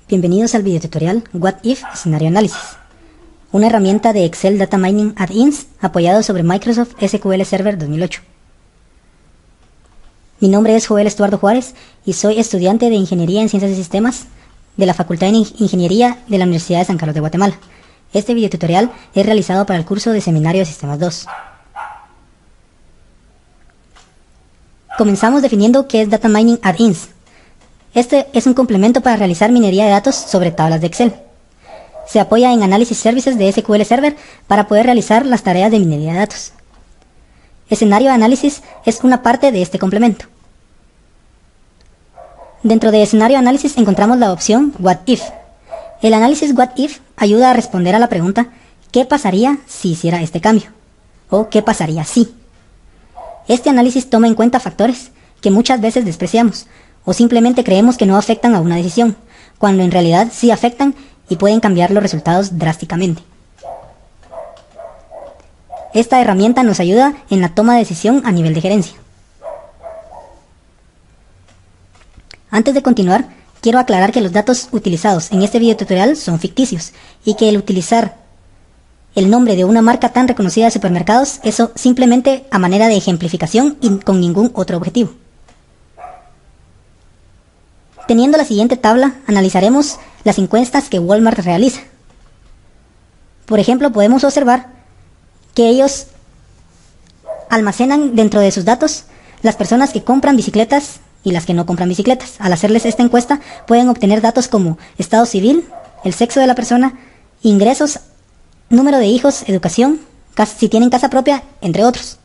Bienvenidos al videotutorial What If Escenario Análisis, una herramienta de Excel Data Mining Add-ins apoyado sobre Microsoft SQL Server 2008. Mi nombre es Joel Estuardo Juárez y soy estudiante de Ingeniería en Ciencias de Sistemas de la Facultad de Ingeniería de la Universidad de San Carlos de Guatemala. Este videotutorial es realizado para el curso de Seminario de Sistemas 2. Comenzamos definiendo qué es Data Mining Add-ins. Este es un complemento para realizar minería de datos sobre tablas de Excel. Se apoya en Analysis Services de SQL Server para poder realizar las tareas de minería de datos. Escenario Análisis es una parte de este complemento. Dentro de Escenario Análisis encontramos la opción What If. El análisis What If ayuda a responder a la pregunta ¿qué pasaría si hiciera este cambio? O ¿qué pasaría si? Este análisis toma en cuenta factores que muchas veces despreciamos o simplemente creemos que no afectan a una decisión, cuando en realidad sí afectan y pueden cambiar los resultados drásticamente. Esta herramienta nos ayuda en la toma de decisión a nivel de gerencia. Antes de continuar, quiero aclarar que los datos utilizados en este videotutorial son ficticios y que el utilizar el nombre de una marca tan reconocida de supermercados es simplemente a manera de ejemplificación y con ningún otro objetivo. Teniendo la siguiente tabla, analizaremos las encuestas que Walmart realiza. Por ejemplo, podemos observar que ellos almacenan dentro de sus datos las personas que compran bicicletas y las que no compran bicicletas. Al hacerles esta encuesta, pueden obtener datos como estado civil, el sexo de la persona, ingresos, número de hijos, educación, si tienen casa propia, entre otros.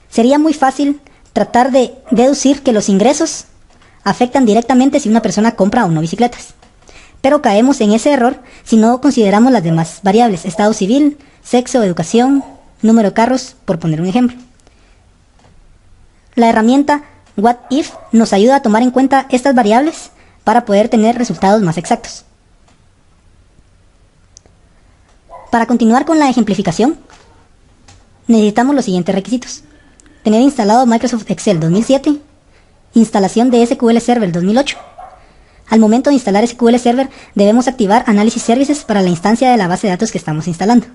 Sería muy fácil tratar de deducir que los ingresos afectan directamente si una persona compra o no bicicletas. Pero caemos en ese error si no consideramos las demás variables, estado civil, sexo, educación, número de carros, por poner un ejemplo. La herramienta What If nos ayuda a tomar en cuenta estas variables para poder tener resultados más exactos. Para continuar con la ejemplificación, necesitamos los siguientes requisitos: tener instalado Microsoft Excel 2007, instalación de SQL Server 2008. Al momento de instalar SQL Server debemos activar Analysis Services para la instancia de la base de datos que estamos instalando.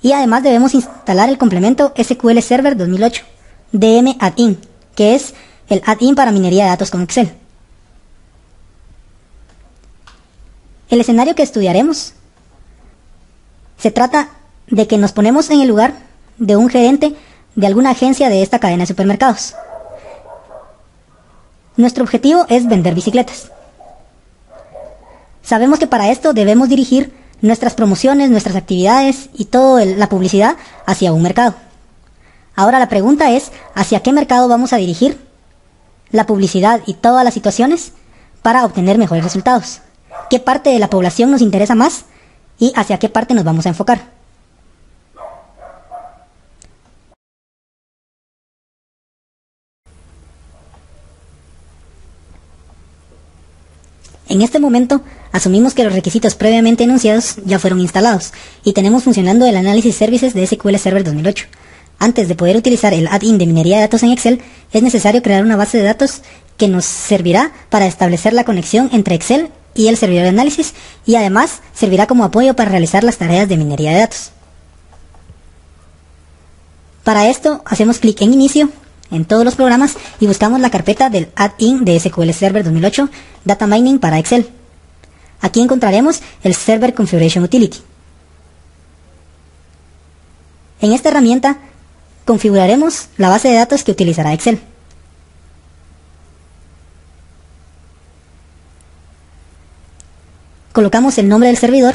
Y además debemos instalar el complemento SQL Server 2008 DM Add-in, que es el add-in para minería de datos con Excel. El escenario que estudiaremos se trata de que nos ponemos en el lugar de un gerente de alguna agencia de esta cadena de supermercados. Nuestro objetivo es vender bicicletas. Sabemos que para esto debemos dirigir nuestras promociones, nuestras actividades y toda la publicidad hacia un mercado. Ahora la pregunta es, ¿hacia qué mercado vamos a dirigir la publicidad y todas las situaciones para obtener mejores resultados? ¿Qué parte de la población nos interesa más y hacia qué parte nos vamos a enfocar? En este momento, asumimos que los requisitos previamente enunciados ya fueron instalados y tenemos funcionando el Analysis Services de SQL Server 2008. Antes de poder utilizar el add-in de minería de datos en Excel, es necesario crear una base de datos que nos servirá para establecer la conexión entre Excel y el servidor de análisis y además servirá como apoyo para realizar las tareas de minería de datos. Para esto, hacemos clic en Inicio en todos los programas y buscamos la carpeta del add-in de SQL Server 2008 Data Mining para Excel. Aquí encontraremos el Server Configuration Utility. En esta herramienta configuraremos la base de datos que utilizará Excel. Colocamos el nombre del servidor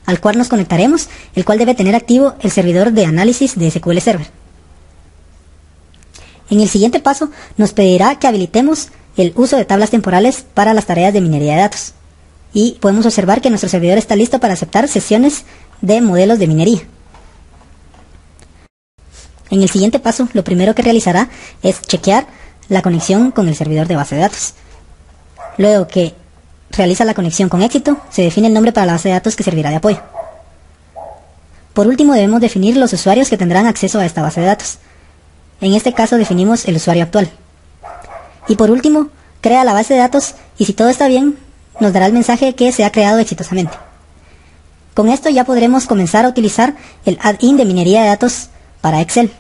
al cual nos conectaremos, el cual debe tener activo el servidor de análisis de SQL Server. En el siguiente paso nos pedirá que habilitemos el uso de tablas temporales para las tareas de minería de datos. Y podemos observar que nuestro servidor está listo para aceptar sesiones de modelos de minería. En el siguiente paso, lo primero que realizará es chequear la conexión con el servidor de base de datos. Luego que realiza la conexión con éxito, se define el nombre para la base de datos que servirá de apoyo. Por último, debemos definir los usuarios que tendrán acceso a esta base de datos. En este caso definimos el usuario actual. Y por último, crea la base de datos y si todo está bien, nos dará el mensaje que se ha creado exitosamente. Con esto ya podremos comenzar a utilizar el add-in de minería de datos para Excel.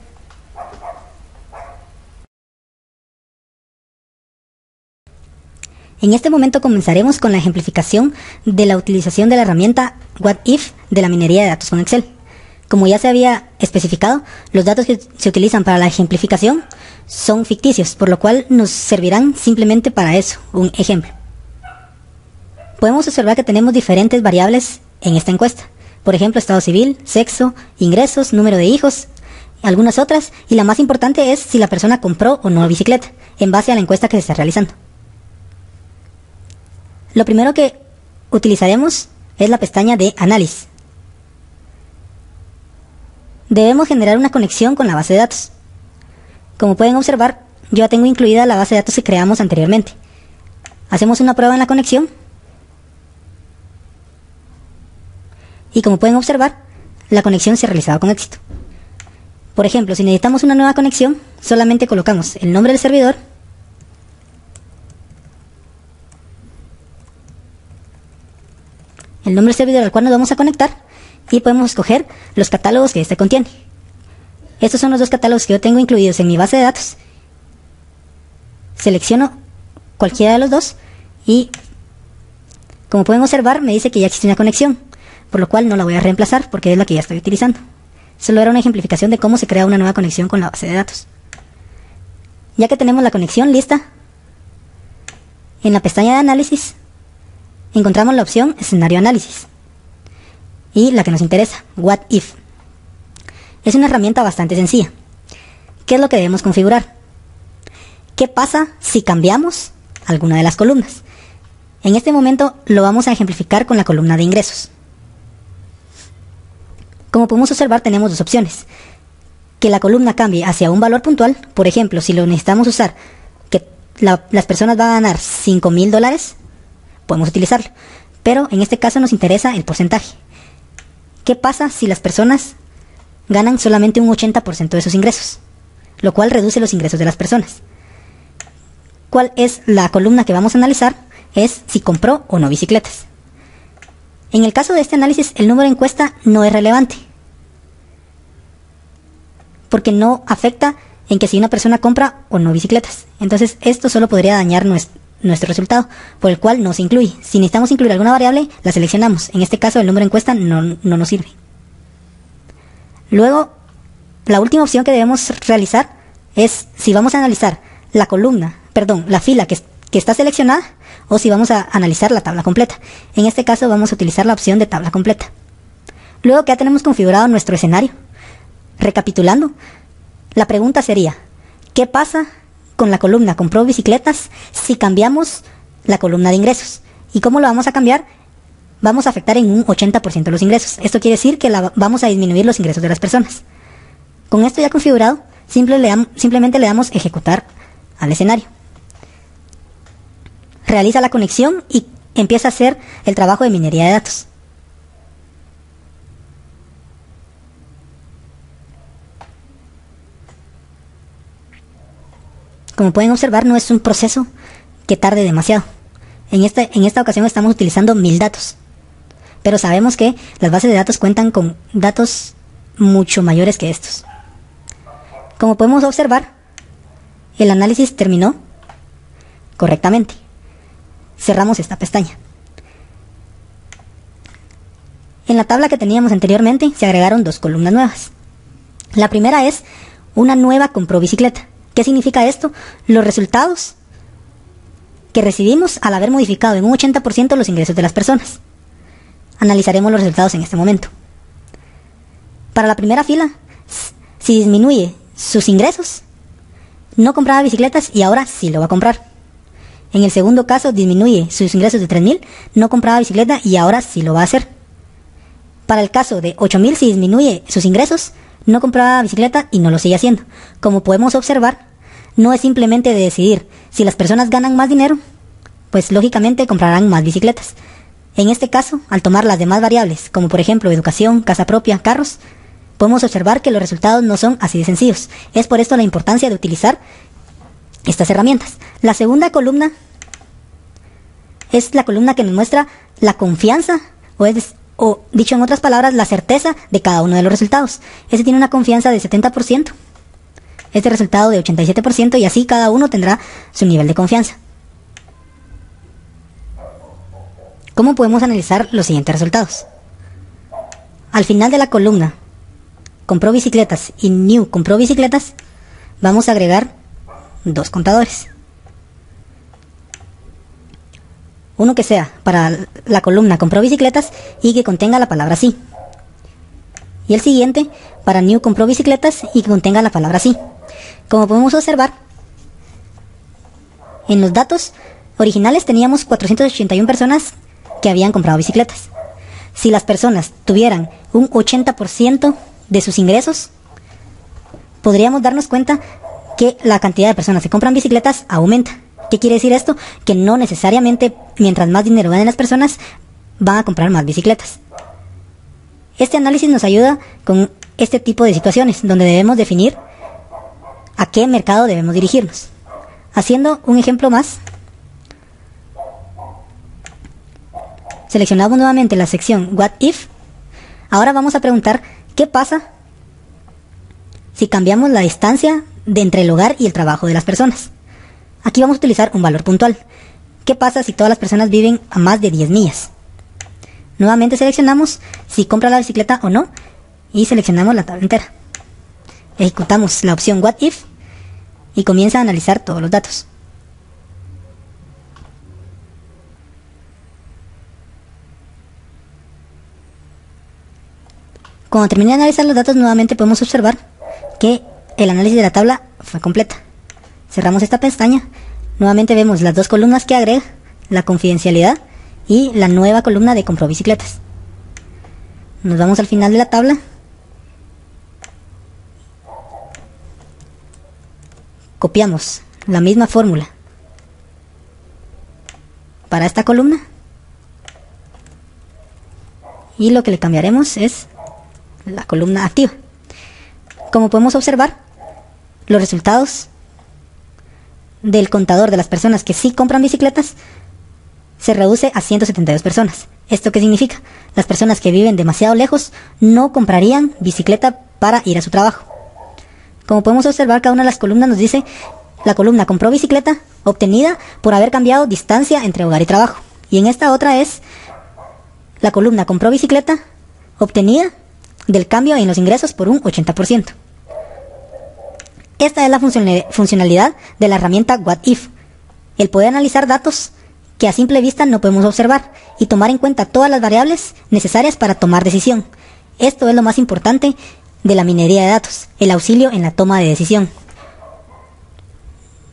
En este momento comenzaremos con la ejemplificación de la utilización de la herramienta WhatIf de la minería de datos con Excel. Como ya se había especificado, los datos que se utilizan para la ejemplificación son ficticios, por lo cual nos servirán simplemente para eso, un ejemplo. Podemos observar que tenemos diferentes variables en esta encuesta. Por ejemplo, estado civil, sexo, ingresos, número de hijos, algunas otras, y la más importante es si la persona compró o no bicicleta, en base a la encuesta que se está realizando. Lo primero que utilizaremos es la pestaña de análisis. Debemos generar una conexión con la base de datos. Como pueden observar, yo ya tengo incluida la base de datos que creamos anteriormente. Hacemos una prueba en la conexión. Y como pueden observar, la conexión se ha realizado con éxito. Por ejemplo, si necesitamos una nueva conexión, solamente colocamos el nombre del servidor, el nombre del servidor al cual nos vamos a conectar, y podemos escoger los catálogos que este contiene. Estos son los dos catálogos que yo tengo incluidos en mi base de datos. Selecciono cualquiera de los dos y, como pueden observar, me dice que ya existe una conexión, por lo cual no la voy a reemplazar porque es la que ya estoy utilizando. Solo era una ejemplificación de cómo se crea una nueva conexión con la base de datos. Ya que tenemos la conexión lista, en la pestaña de análisis encontramos la opción escenario análisis y la que nos interesa, What If. Es una herramienta bastante sencilla. ¿Qué es lo que debemos configurar? ¿Qué pasa si cambiamos alguna de las columnas? En este momento lo vamos a ejemplificar con la columna de ingresos. Como podemos observar, tenemos dos opciones. Que la columna cambie hacia un valor puntual. Por ejemplo, si lo necesitamos usar, que las personas van a ganar $5,000, podemos utilizarlo. Pero en este caso nos interesa el porcentaje. ¿Qué pasa si las personas ganan solamente un 80% de sus ingresos? Lo cual reduce los ingresos de las personas. ¿Cuál es la columna que vamos a analizar? Es si compró o no bicicletas. En el caso de este análisis, el número de encuesta no es relevante, porque no afecta en que si una persona compra o no bicicletas. Entonces esto solo podría dañar nuestro resultado, por el cual no se incluye. Si necesitamos incluir alguna variable, la seleccionamos. En este caso el número de encuesta no nos sirve. Luego, la última opción que debemos realizar es si vamos a analizar la fila que está seleccionada, o si vamos a analizar la tabla completa. En este caso vamos a utilizar la opción de tabla completa. Luego que ya tenemos configurado nuestro escenario, recapitulando, la pregunta sería, ¿qué pasa con la columna compró bicicletas si cambiamos la columna de ingresos? ¿Y cómo lo vamos a cambiar? Vamos a afectar en un 80% los ingresos. Esto quiere decir que vamos a disminuir los ingresos de las personas. Con esto ya configurado, simplemente le damos ejecutar al escenario. Realiza la conexión y empieza a hacer el trabajo de minería de datos. Como pueden observar, no es un proceso que tarde demasiado. En esta ocasión estamos utilizando 1000 datos. Pero sabemos que las bases de datos cuentan con datos mucho mayores que estos. Como podemos observar, el análisis terminó correctamente. Cerramos esta pestaña. En la tabla que teníamos anteriormente se agregaron dos columnas nuevas. La primera es una nueva compró bicicleta. ¿Qué significa esto? Los resultados que recibimos al haber modificado en un 80% los ingresos de las personas. Analizaremos los resultados en este momento. Para la primera fila, si disminuye sus ingresos, no compraba bicicletas y ahora sí lo va a comprar. En el segundo caso, disminuye sus ingresos de 3,000, no compraba bicicleta y ahora sí lo va a hacer. Para el caso de 8,000, si disminuye sus ingresos, no compraba bicicleta y no lo sigue haciendo. Como podemos observar, no es simplemente de decidir si las personas ganan más dinero, pues lógicamente comprarán más bicicletas. En este caso, al tomar las demás variables, como por ejemplo educación, casa propia, carros, podemos observar que los resultados no son así de sencillos. Es por esto la importancia de utilizar estas herramientas. La segunda columna es la columna que nos muestra la confianza, o dicho en otras palabras, la certeza de cada uno de los resultados. Este tiene una confianza de 70%, este resultado de 87%, y así cada uno tendrá su nivel de confianza. ¿Cómo podemos analizar los siguientes resultados? Al final de la columna compró bicicletas y New compró bicicletas, vamos a agregar dos contadores. Uno que sea para la columna compró bicicletas y que contenga la palabra sí. Y el siguiente para New compró bicicletas y que contenga la palabra sí. Como podemos observar, en los datos originales teníamos 481 personas que habían comprado bicicletas. Si las personas tuvieran un 80% de sus ingresos, podríamos darnos cuenta que la cantidad de personas que compran bicicletas aumenta. ¿Qué quiere decir esto? Que no necesariamente mientras más dinero ganen las personas van a comprar más bicicletas. Este análisis nos ayuda con este tipo de situaciones donde debemos definir a qué mercado debemos dirigirnos. Haciendo un ejemplo más, seleccionamos nuevamente la sección What If. Ahora vamos a preguntar qué pasa si cambiamos la distancia de entre el hogar y el trabajo de las personas. Aquí vamos a utilizar un valor puntual. ¿Qué pasa si todas las personas viven a más de 10 millas? Nuevamente seleccionamos si compra la bicicleta o no y seleccionamos la tabla entera. Ejecutamos la opción What If y comienza a analizar todos los datos. Cuando termine de analizar los datos, nuevamente podemos observar que el análisis de la tabla fue completa. Cerramos esta pestaña. Nuevamente vemos las dos columnas que agrega, la confidencialidad y la nueva columna de compró bicicletas. Nos vamos al final de la tabla. Copiamos la misma fórmula para esta columna. Y lo que le cambiaremos es la columna activa. Como podemos observar, los resultados del contador de las personas que sí compran bicicletas se reduce a 172 personas. ¿Esto qué significa? Las personas que viven demasiado lejos no comprarían bicicleta para ir a su trabajo. Como podemos observar, cada una de las columnas nos dice la columna compró bicicleta obtenida por haber cambiado distancia entre hogar y trabajo. Y en esta otra es la columna compró bicicleta obtenida del cambio en los ingresos por un 80%. Esta es la funcionalidad de la herramienta What If, el poder analizar datos que a simple vista no podemos observar y tomar en cuenta todas las variables necesarias para tomar decisión. Esto es lo más importante de la minería de datos, el auxilio en la toma de decisión.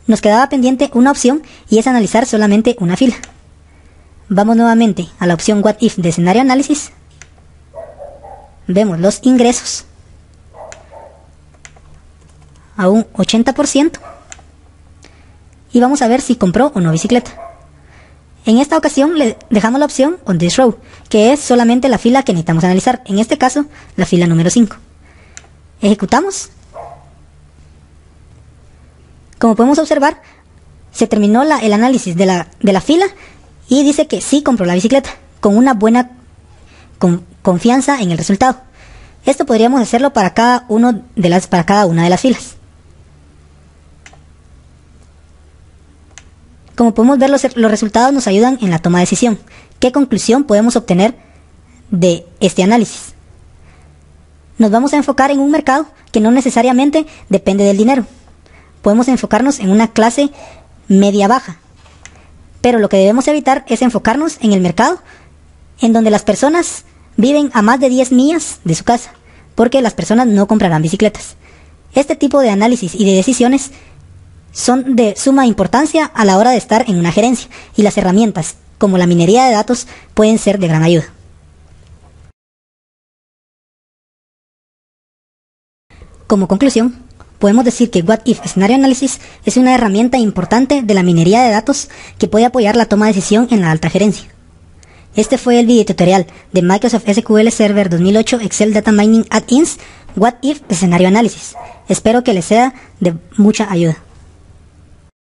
Nos quedaba pendiente una opción y es analizar solamente una fila. Vamos nuevamente a la opción What If de escenario análisis. Vemos los ingresos a un 80% y vamos a ver si compró o no bicicleta. En esta ocasión le dejamos la opción On This Row, que es solamente la fila que necesitamos analizar, en este caso la fila número 5. Ejecutamos. Como podemos observar, se terminó el análisis de la fila y dice que sí compró la bicicleta, con una buena confianza en el resultado. Esto podríamos hacerlo para cada una de las filas. Como podemos ver, los resultados nos ayudan en la toma de decisión. ¿Qué conclusión podemos obtener de este análisis? Nos vamos a enfocar en un mercado que no necesariamente depende del dinero. Podemos enfocarnos en una clase media-baja. Pero lo que debemos evitar es enfocarnos en el mercado en donde las personas viven a más de 10 millas de su casa, porque las personas no comprarán bicicletas. Este tipo de análisis y de decisiones son de suma importancia a la hora de estar en una gerencia, y las herramientas como la minería de datos pueden ser de gran ayuda. Como conclusión, podemos decir que What If Escenario Análisis es una herramienta importante de la minería de datos que puede apoyar la toma de decisión en la alta gerencia. Este fue el video tutorial de Microsoft SQL Server 2008 Excel Data Mining Add-ins What If Escenario Análisis. Espero que les sea de mucha ayuda.